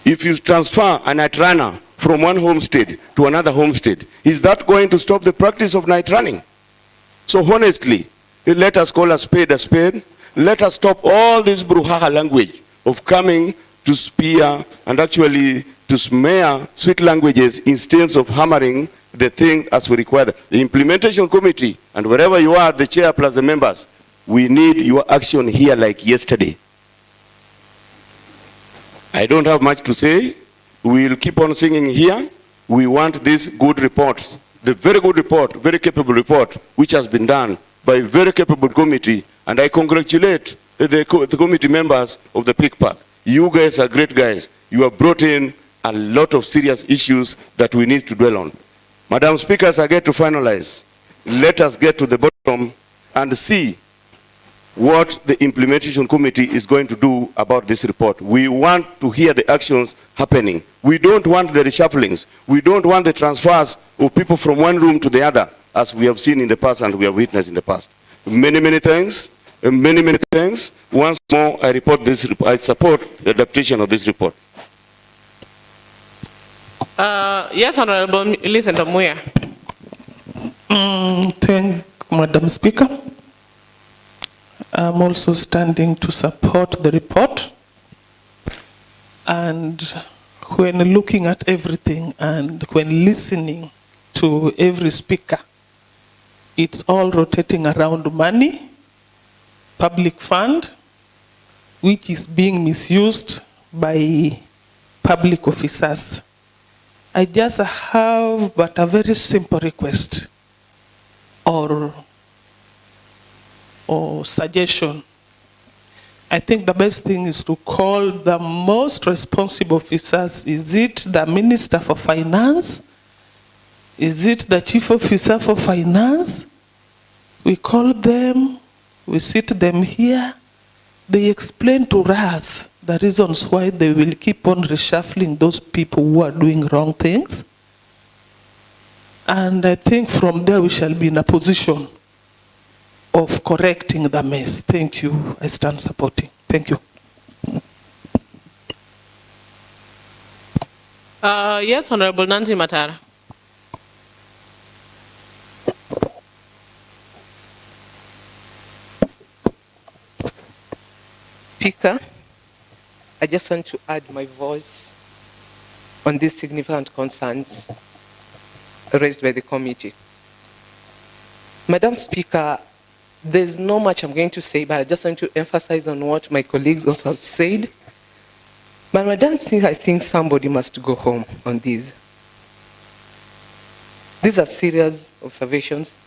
If you transfer a night runner from one homestead to another homestead, is that going to stop the practice of night running? So honestly, let us call a spade a spade. Let us stop all this brouhaha language of coming to spear and actually to smear sweet languages instead of hammering the thing as we require. The implementation committee, and wherever you are, the chair plus the members, we need your action here like yesterday. I don't have much to say. We'll keep on singing here. We want these good reports, the very good report, very capable report, which has been done by a very capable committee, and I congratulate the committee members of the PICPAC. You guys are great guys. You have brought in a lot of serious issues that we need to dwell on. Madam Speaker, as I get to finalize, let us get to the bottom and see what the implementation committee is going to do about this report. We want to hear the actions happening. We don't want the reshufflings. We don't want the transfers of people from one room to the other, as we have seen in the past and we have witnessed in the past. Many, many thanks. Many thanks. Once more, I support the adaptation of this report. Yes, Honorable Millicent Amuya. Thank Madam Speaker. I'm also standing to support the report. And when looking at everything and when listening to every speaker, it's all rotating around money, public fund, which is being misused by public officers. I just have but a very simple request or suggestion. I think the best thing is to call the most responsible officers. Is it the Minister for Finance? Is it the Chief Officer for Finance? We call them, we sit them here, they explain to us the reasons why they will keep on reshuffling those people who are doing wrong things. And I think from there we shall be in a position of correcting the mess. Thank you. I stand supporting. Thank you. Yes, Honorable Nancy Matara. Speaker, I just want to add my voice on these significant concerns raised by the committee. Madam Speaker, there's not much I'm going to say, but I just want to emphasize on what my colleagues also have said. But Madam Speaker, I think somebody must go home on these. These are serious observations.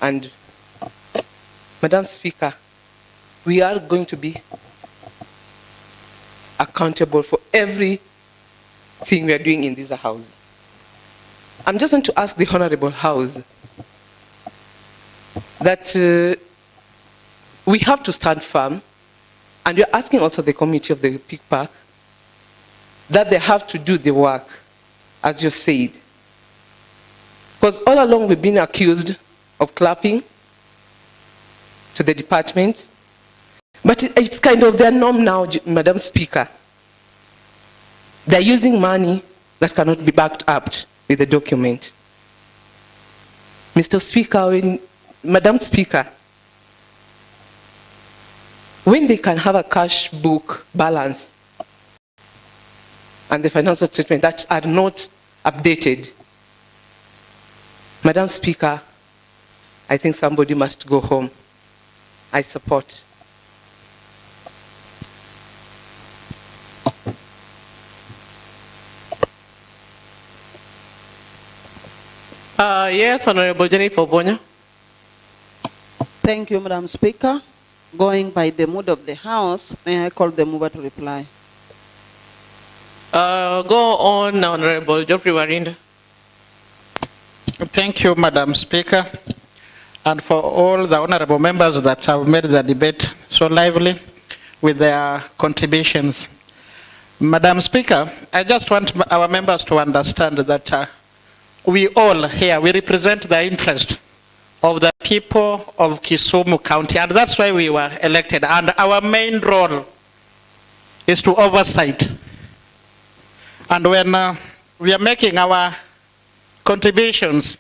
And Madam Speaker, we are going to be accountable for everything we are doing in this house. I'm just going to ask the Honorable House that we have to stand firm, and we're asking also the committee of the Peak Park that they have to do the work, as you said. Because all along we've been accused of clapping to the department, but it's kind of their norm now, Madam Speaker. They're using money that cannot be backed up with a document. Mr. Speaker, Madam Speaker, when they can have a cash book balance and the financial statement that are not updated, Madam Speaker, I think somebody must go home. I support. Yes, Honorable Jennifer Bonya. Thank you, Madam Speaker. Going by the mood of the House, may I call the mover to reply? Go on, Honorable Geoffrey Warinda. Thank you, Madam Speaker, and for all the honorable members that have made the debate so lively with their contributions. Madam Speaker, I just want our members to understand that we all here, we represent the interest of the people of Kisumu County, and that's why we were elected. And our main role is to oversight. And when we are making our contributions,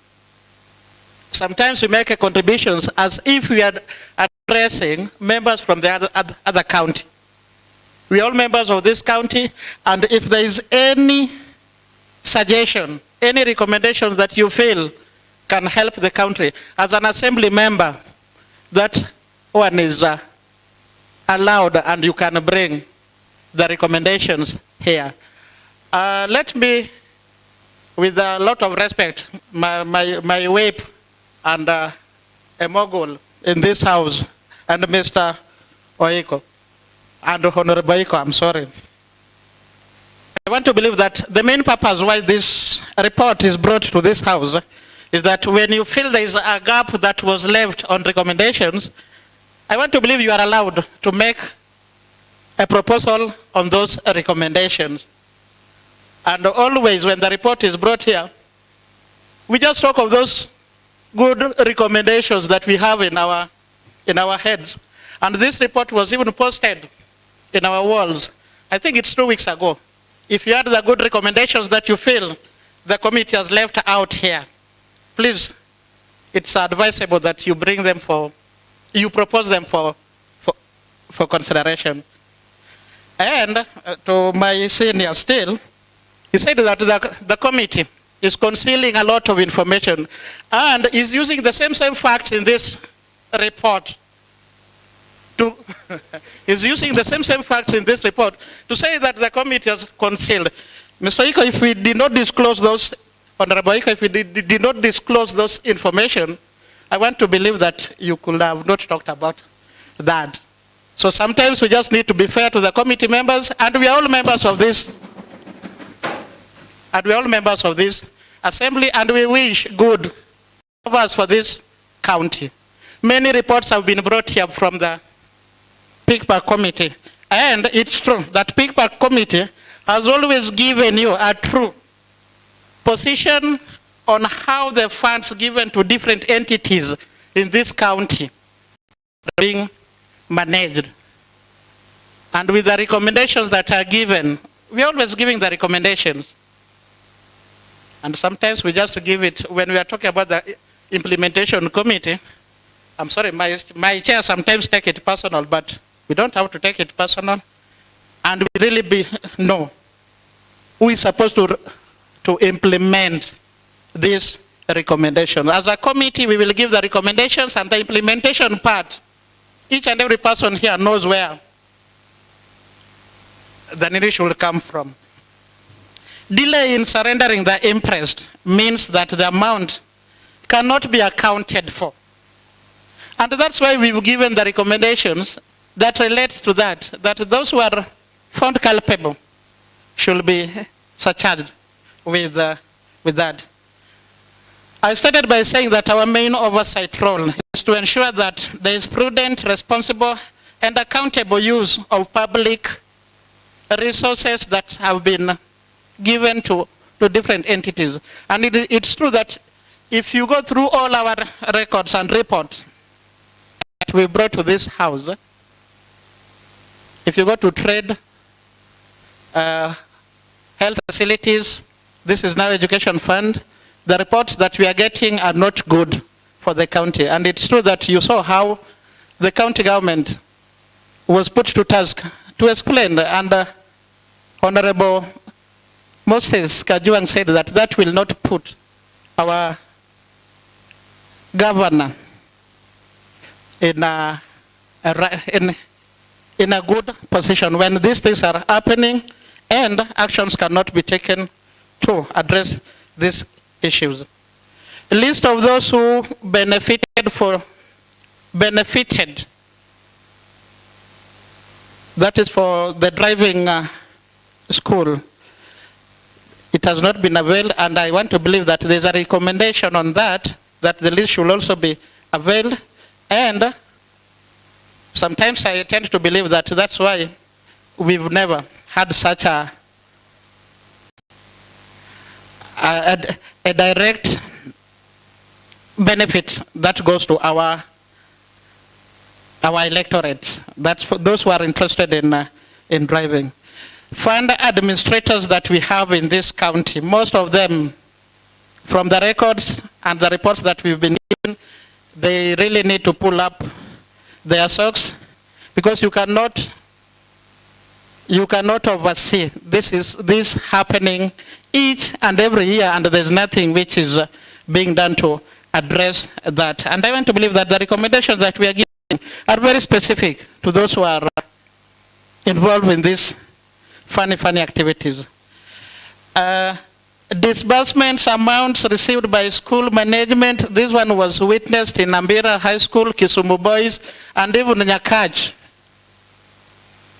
sometimes we make contributions as if we are addressing members from the other county. We are all members of this county, and if there is any suggestion, any recommendations that you feel can help the country, as an assembly member, that one is allowed, and you can bring the recommendations here. Let me, with a lot of respect, my whip and a mogul in this house, and Mr. Oiko, and Honorable Oiko, I'm sorry. I want to believe that the main purpose why this report is brought to this house is that when you feel there is a gap that was left on recommendations, I want to believe you are allowed to make a proposal on those recommendations. And always when the report is brought here, we just talk of those good recommendations that we have in our heads. And this report was even posted in our walls. I think it's 2 weeks ago. If you had the good recommendations that you feel the committee has left out here, please, it's advisable that you bring them you propose them for consideration. And to my senior still, he said that the committee is concealing a lot of information and is using the same facts in this report is using the same facts in this report to say that the committee has concealed. Mr. Iko, if we did not disclose those, Honorable Iko, if we did not disclose those information, I want to believe that you could have not talked about that. So sometimes we just need to be fair to the committee members, and we are all members of this. And we are all members of this assembly, and we wish good for this county. Many reports have been brought here from the Peak Park Committee, and it's true that Peak Park Committee has always given you a true position on how the funds given to different entities in this county are being managed. And with the recommendations that are given, we're always giving the recommendations. And sometimes we just give it when we are talking about the implementation committee. I'm sorry, my chair sometimes take it personal, but we don't have to take it personal. And we really know who is supposed to implement these recommendations. As a committee, we will give the recommendations, and the implementation part, each and every person here knows where the need will come from. Delay in surrendering the interest means that the amount cannot be accounted for. And that's why we've given the recommendations that relates to that those who are found culpable should be surcharged with that. I started by saying that our main oversight role is to ensure that there is prudent, responsible, and accountable use of public resources that have been given to different entities. And it's true that if you go through all our records and reports that we brought to this house, if you go to trade, health facilities, this is now education fund, the reports that we are getting are not good for the county. And it's true that you saw how the county government was put to task to explain, and Honorable Moses Kajuang said that will not put our governor in a good position when these things are happening and actions cannot be taken to address these issues. A list of those who benefited, that is for the driving school. It has not been availed, and I want to believe that there's a recommendation on that the list should also be availed. And sometimes I tend to believe that that's why we've never had such a direct benefit that goes to our electorate. That's for those who are interested in driving. Fund administrators that we have in this county, most of them, from the records and the reports that we've been given, they really need to pull up their socks, because you cannot oversee this happening each and every year, and there's nothing which is being done to address that. And I want to believe that the recommendations that we are giving are very specific to those who are involved in these funny activities. Disbursements amounts received by school management. This one was witnessed in Ambira High School, Kisumu Boys, and even Nyakach,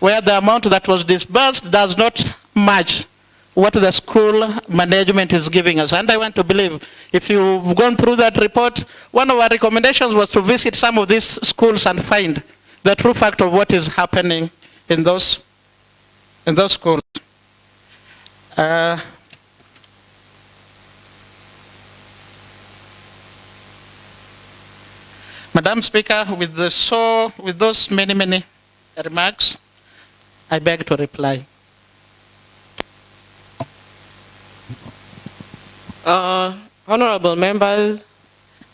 where the amount that was disbursed does not match what the school management is giving us. And I want to believe, if you've gone through that report, one of our recommendations was to visit some of these schools and find the true fact of what is happening in those schools. Madam Speaker, with those many remarks, I beg to reply. Honorable members,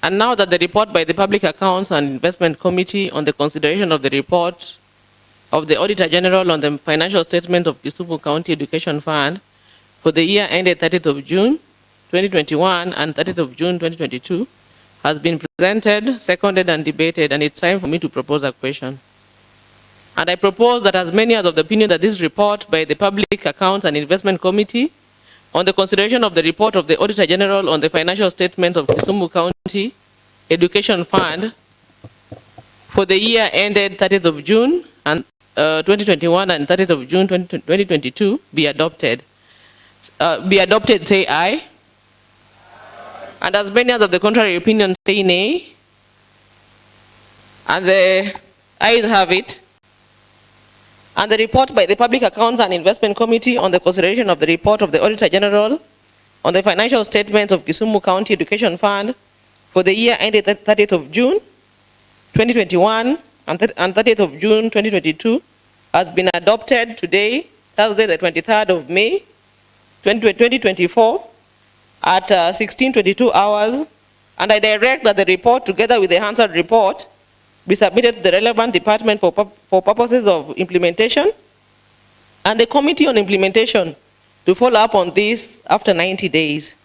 and now that the report by the Public Accounts and Investment Committee on the consideration of the report of the Auditor General on the financial statement of Kisumu County Education Fund for the year ended 30th of June 2021 and 30th of June 2022 has been presented, seconded, and debated, and it's time for me to propose a question. And I propose that as many as of the opinion that this report by the Public Accounts and Investment Committee on the consideration of the report of the Auditor General on the financial statement of Kisumu County Education Fund for the year ended 30th of June and 2021 and 30th of June 2022 be adopted. Say aye. And as many as of the contrary opinion say nay. And the ayes have it. And the report by the Public Accounts and Investment Committee on the consideration of the report of the Auditor General on the financial statement of Kisumu County Education Fund for the year ended 30th of June 2021 and 30th of June 2022 has been adopted today, Thursday the 23rd of May 2024 at 16:22 hours, and I direct that the report together with the answered report be submitted to the relevant department for purposes of implementation, and the Committee on Implementation to follow up on this after 90 days.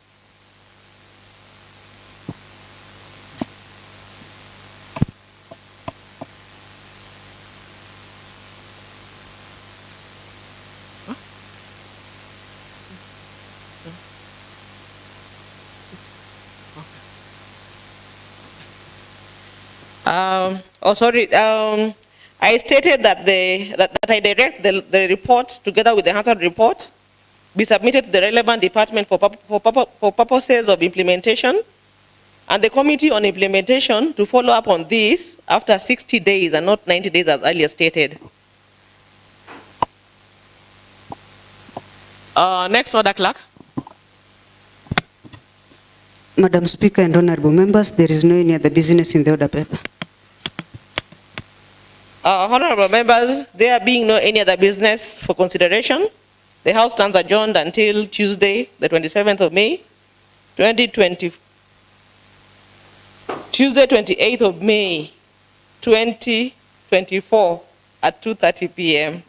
I stated that I direct the report together with the Hansard report be submitted to the relevant department for purposes of implementation, and the committee on implementation to follow up on this after 60 days and not 90 days as earlier stated. Next order, clerk. Madam Speaker and honorable members, there is no any other business in the order paper. Honorable members, there being no any other business for consideration, the House stands adjourned until Tuesday, the 27th of May, 2020. Tuesday, 28th of May, 2024 at 2:30 p.m.